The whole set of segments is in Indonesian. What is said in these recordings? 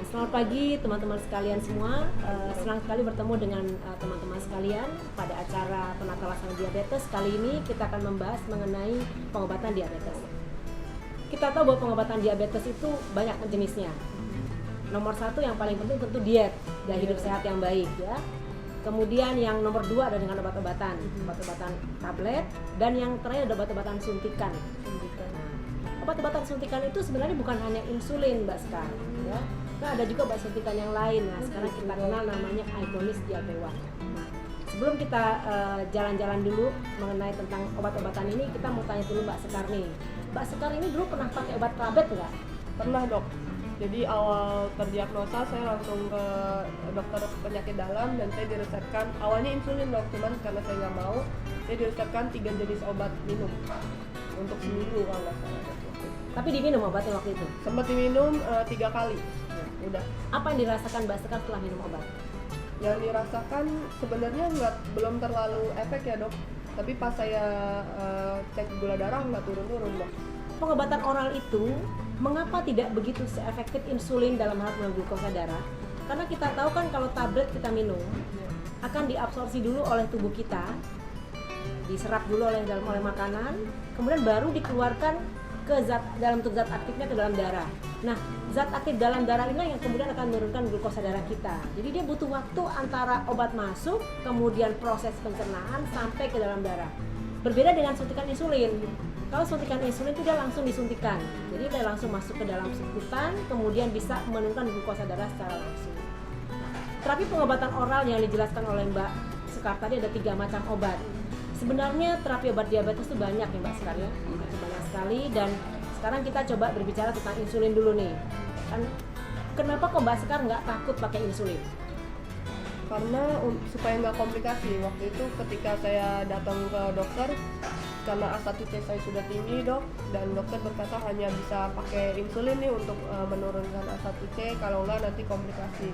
Selamat pagi teman-teman sekalian semua. Senang sekali bertemu dengan teman-teman sekalian pada acara penata laksana diabetes. Kali ini kita akan membahas mengenai pengobatan diabetes. Kita tahu bahwa pengobatan diabetes itu banyak jenisnya. Nomor satu yang paling penting tentu diet dan hidup sehat yang baik ya. Kemudian yang nomor dua ada dengan obat-obatan tablet, dan yang terakhir ada obat-obatan suntikan. Nah, obat-obatan suntikan itu sebenarnya bukan hanya insulin, Mbak Sekar, ya. Nah, ada juga obat suntikan yang lain. Nah, sekarang kita kenal namanya agonis GLP-1. Nah, sebelum kita jalan-jalan dulu mengenai tentang obat-obatan ini, kita mau tanya dulu Mbak Sekar nih. Mbak Sekar ini dulu pernah pakai obat tablet nggak? Pernah, Dok. Jadi awal terdiagnosa saya langsung ke dokter penyakit dalam dan saya diresepkan awalnya insulin, Dok, cuman karena saya nggak mau, saya diresepkan 3 jenis obat minum untuk seminggu kalau nggak salah. Tapi diminum obatnya waktu itu? Sempat diminum 3 kali. Udah. Apa yang dirasakan Mbak Sekar setelah minum obat? Yang dirasakan sebenarnya belum terlalu efek ya, Dok. Tapi pas saya cek gula darah nggak turun-turun, Dok. Pengobatan oral itu mengapa tidak begitu seefektif insulin dalam hal menurunkan glukosa darah? Karena kita tahu kan kalau tablet kita minum akan diabsorpsi dulu oleh tubuh kita, diserap dulu oleh makanan, kemudian baru dikeluarkan ke dalam bentuk zat aktifnya ke dalam darah. Nah, zat aktif dalam darah ini yang kemudian akan menurunkan glukosa darah kita. Jadi dia butuh waktu antara obat masuk, kemudian proses pencernaan sampai ke dalam darah. Berbeda dengan suntikan insulin. Kalau suntikan insulin itu dia langsung disuntikan, jadi dia langsung masuk ke dalam sekutan, kemudian bisa menurunkan glukosa darah secara langsung. Terapi pengobatan oral yang dijelaskan oleh Mbak Sekar tadi ada 3 macam obat. Sebenarnya terapi obat diabetes itu banyak ya Mbak Sekar ya, banyak sekali. Dan sekarang kita coba berbicara tentang insulin dulu nih. Kan kenapa kok Mbak Sekar nggak takut pakai insulin? Karena supaya nggak komplikasi. Waktu itu ketika saya datang ke dokter, karena A1C saya sudah tinggi, Dok, dan dokter berkata hanya bisa pakai insulin nih untuk menurunkan A1C, kalau nggak nanti komplikasi.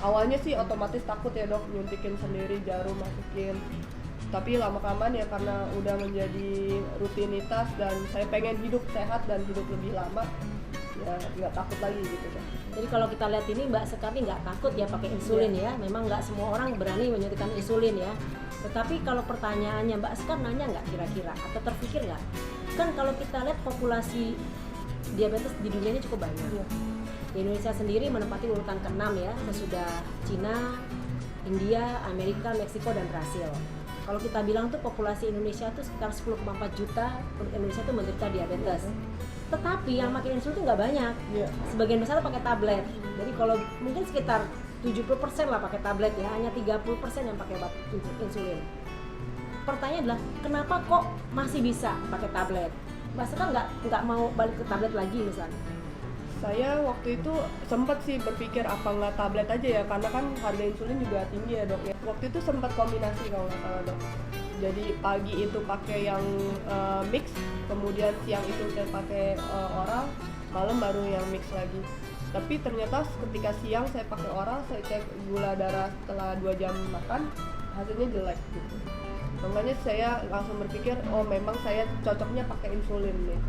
Awalnya sih otomatis takut ya, Dok, nyuntikin sendiri, jarum masukin. Tapi lama-kelamaan ya karena udah menjadi rutinitas dan saya pengen hidup sehat dan hidup lebih lama, ya nggak takut lagi gitu, Dok. Jadi kalau kita lihat ini Mbak Sekar ini nggak takut ya pakai insulin ya. Memang nggak semua orang berani menyuntikkan insulin ya. Tetapi kalau pertanyaannya Mbak Sekar nanya nggak kira-kira atau terpikir nggak? Kan kalau kita lihat populasi diabetes di dunia ini cukup banyak. Di Indonesia sendiri menempati urutan ke-6 ya, sesudah Cina, India, Amerika, Meksiko, dan Brasil. Kalau kita bilang tuh populasi Indonesia tuh sekitar 10,4 juta Indonesia tuh menderita diabetes. Tetapi yang pakai insulin tuh nggak banyak. Sebagian besar pakai tablet. Jadi kalau mungkin sekitar 70% lah pakai tablet ya, hanya 30% yang pakai obat insulin. Pertanyaan adalah kenapa kok masih bisa pakai tablet? Mbak Sekar nggak mau balik ke tablet lagi misalnya? Saya waktu itu sempat sih berpikir apa nggak tablet aja ya, karena kan harga insulin juga tinggi ya, Dok ya. Waktu itu sempat kombinasi kalau nggak salah, Dok. Jadi pagi itu pakai yang mix, kemudian siang itu saya pakai oral, malam baru yang mix lagi. Tapi ternyata ketika siang saya pakai oral, saya cek gula darah setelah 2 jam makan, hasilnya jelek gitu. Makanya saya langsung berpikir, oh memang saya cocoknya pakai insulin nih.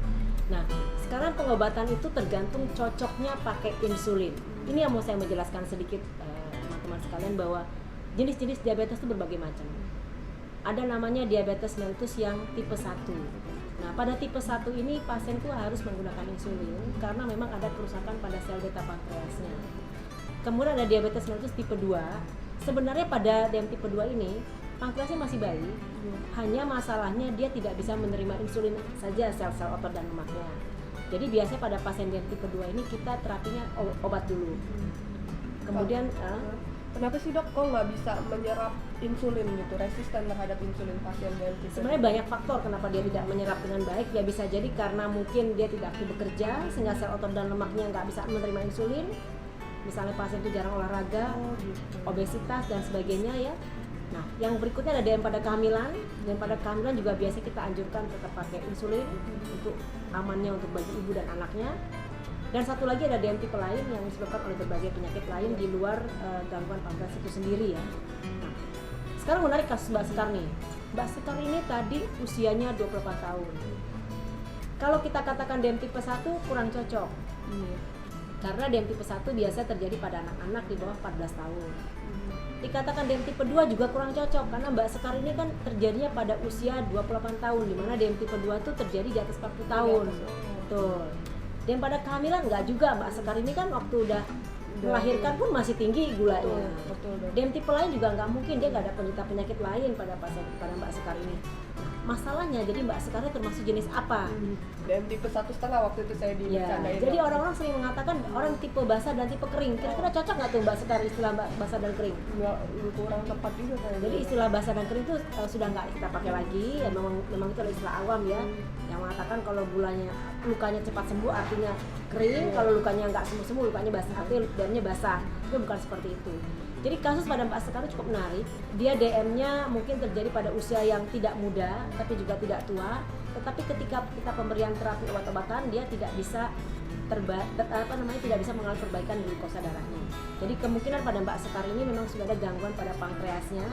Nah, sekarang pengobatan itu tergantung cocoknya pakai insulin. Ini yang mau saya menjelaskan sedikit teman-teman sekalian bahwa jenis-jenis diabetes itu berbagai macam. Ada namanya diabetes mellitus yang tipe 1. Nah, pada tipe 1 ini pasien itu harus menggunakan insulin karena memang ada kerusakan pada sel beta pankreasnya. Kemudian ada diabetes mellitus tipe 2. Sebenarnya pada yang tipe 2 ini pankreasnya masih baik, hanya masalahnya dia tidak bisa menerima insulin saja sel-sel otot dan lemaknya. Jadi biasanya pada pasien yang tipe 2 ini kita terapinya obat dulu. Kemudian kenapa sih, Dok, kok nggak bisa menyerap insulin gitu, resisten terhadap insulin pasien dengan tipe? Sebenarnya banyak faktor kenapa dia tidak menyerap dengan baik. Ya bisa jadi karena mungkin dia tidak aktif bekerja sehingga sel otot dan lemaknya nggak bisa menerima insulin. Misalnya pasien itu jarang olahraga, obesitas dan sebagainya ya. Nah, yang berikutnya ada yang pada kehamilan. Dan pada kehamilan juga biasa kita anjurkan tetap pakai insulin untuk amannya untuk bagi ibu dan anaknya. Dan satu lagi ada DM tipe lain yang disebabkan oleh berbagai penyakit lain di luar gangguan pankreas itu sendiri ya. Nah, sekarang menarik kasus Mbak Sekar nih. Mbak Sekar ini tadi usianya 28 tahun. Kalau kita katakan DM tipe 1 kurang cocok. Karena DM tipe 1 biasa terjadi pada anak-anak di bawah 14 tahun. Dikatakan DM tipe 2 juga kurang cocok karena Mbak Sekar ini kan terjadinya pada usia 28 tahun, di mana DM tipe 2 tuh terjadi di atas 40 tahun. Betul. Dan pada kehamilan enggak juga, Mbak Sekar ini kan waktu udah melahirkan pun masih tinggi gulanya. Betul, Dok. DM tipe lain juga nggak mungkin, dia nggak ada penderita penyakit lain pada Mbak Sekar ini. Masalahnya, jadi Mbak Sekarnya termasuk jenis apa? DM tipe 1,5 waktu itu saya Ya, dicandain. jadi orang-orang sering mengatakan orang tipe basah dan tipe kering. Kira-kira cocok nggak tuh Mbak Sekar istilah basah dan kering? nggak kurang tepat juga kayaknya. Jadi istilah basah dan kering itu sudah nggak kita pakai lagi. Ya, memang itu adalah istilah awam ya, yang mengatakan kalau lukanya cepat sembuh artinya kering, kalau lukanya nggak sembuh lukanya basah, artinya DM-nya basah. Itu bukan seperti itu. Jadi kasus pada Mbak Sekar cukup menarik. Dia DM-nya mungkin terjadi pada usia yang tidak muda, tapi juga tidak tua. Tetapi ketika kita pemberian terapi obat-obatan, dia tidak bisa tidak bisa mengalami perbaikan glukosa darahnya. Jadi kemungkinan pada Mbak Sekar ini memang sudah ada gangguan pada pankreasnya,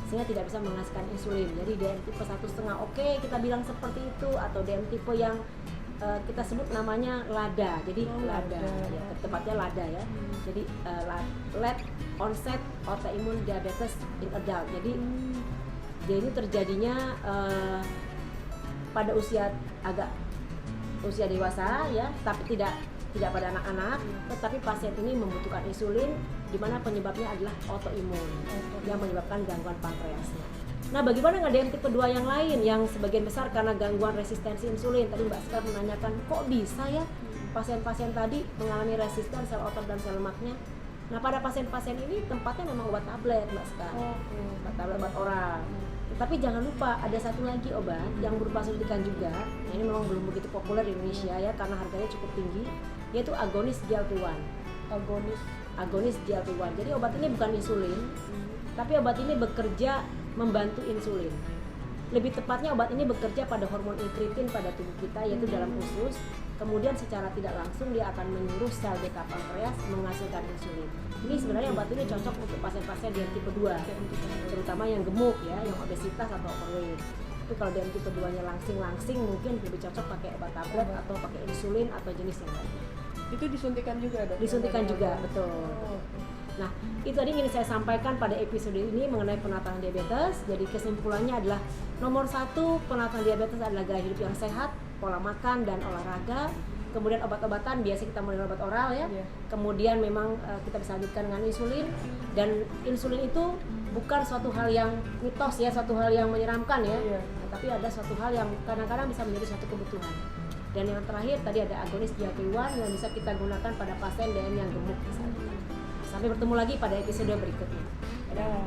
sehingga tidak bisa menghasilkan insulin. Jadi DM tipe 1,5 oke, kita bilang seperti itu, atau DM tipe yang kita sebut namanya LADA. Jadi LADA, ya, tepatnya LADA ya. Jadi late onset autoimmune diabetes in adult. Jadi dia ini terjadinya pada usia dewasa ya, tapi tidak pada anak-anak. Tetapi pasien ini membutuhkan insulin, di mana penyebabnya adalah autoimun yang menyebabkan gangguan pankreasnya. Nah, bagaimana dengan DM tipe 2 yang lain yang sebagian besar karena gangguan resistensi insulin? Tadi Mbak Sekar menanyakan, kok bisa ya pasien-pasien tadi mengalami resisten sel otot dan sel lemaknya? Nah, pada pasien-pasien ini tempatnya memang obat tablet, Mbak Sekar. Obat tablet, obat oral. Tapi jangan lupa ada satu lagi obat yang berupa suntikan juga. Nah, ini memang belum begitu populer di Indonesia ya, karena harganya cukup tinggi, yaitu agonis GLP-1. Agonis GLP-1. Jadi obat ini bukan insulin, tapi obat ini bekerja membantu insulin. Lebih tepatnya obat ini bekerja pada hormon inkretin pada tubuh kita, yaitu dalam usus. Kemudian secara tidak langsung dia akan menyuruh sel beta pankreas menghasilkan insulin. Ini sebenarnya obat ini cocok untuk pasien-pasien DM tipe 2, terutama yang gemuk ya, yang obesitas atau overweight. Tapi kalau DM tipe 2-nya langsing mungkin lebih cocok pakai obat tablet atau pakai insulin atau jenis yang lain. Itu disuntikan juga, Dok? Disuntikan juga, betul. Nah, itu tadi ingin saya sampaikan pada episode ini mengenai penataan diabetes. Jadi kesimpulannya adalah nomor 1, penataan diabetes adalah gaya hidup yang sehat, pola makan dan olahraga. Kemudian obat-obatan, biasa kita mulai obat oral ya. Kemudian memang kita bisa lanjutkan dengan insulin. Dan insulin itu bukan suatu hal yang mitos ya, suatu hal yang menyeramkan ya. Tapi ada suatu hal yang kadang-kadang bisa menjadi suatu kebutuhan. Dan yang terakhir tadi ada agonis GLP-1 yang bisa kita gunakan pada pasien DM yang gemuk misalnya. Sampai bertemu lagi pada episode berikutnya. Dadah.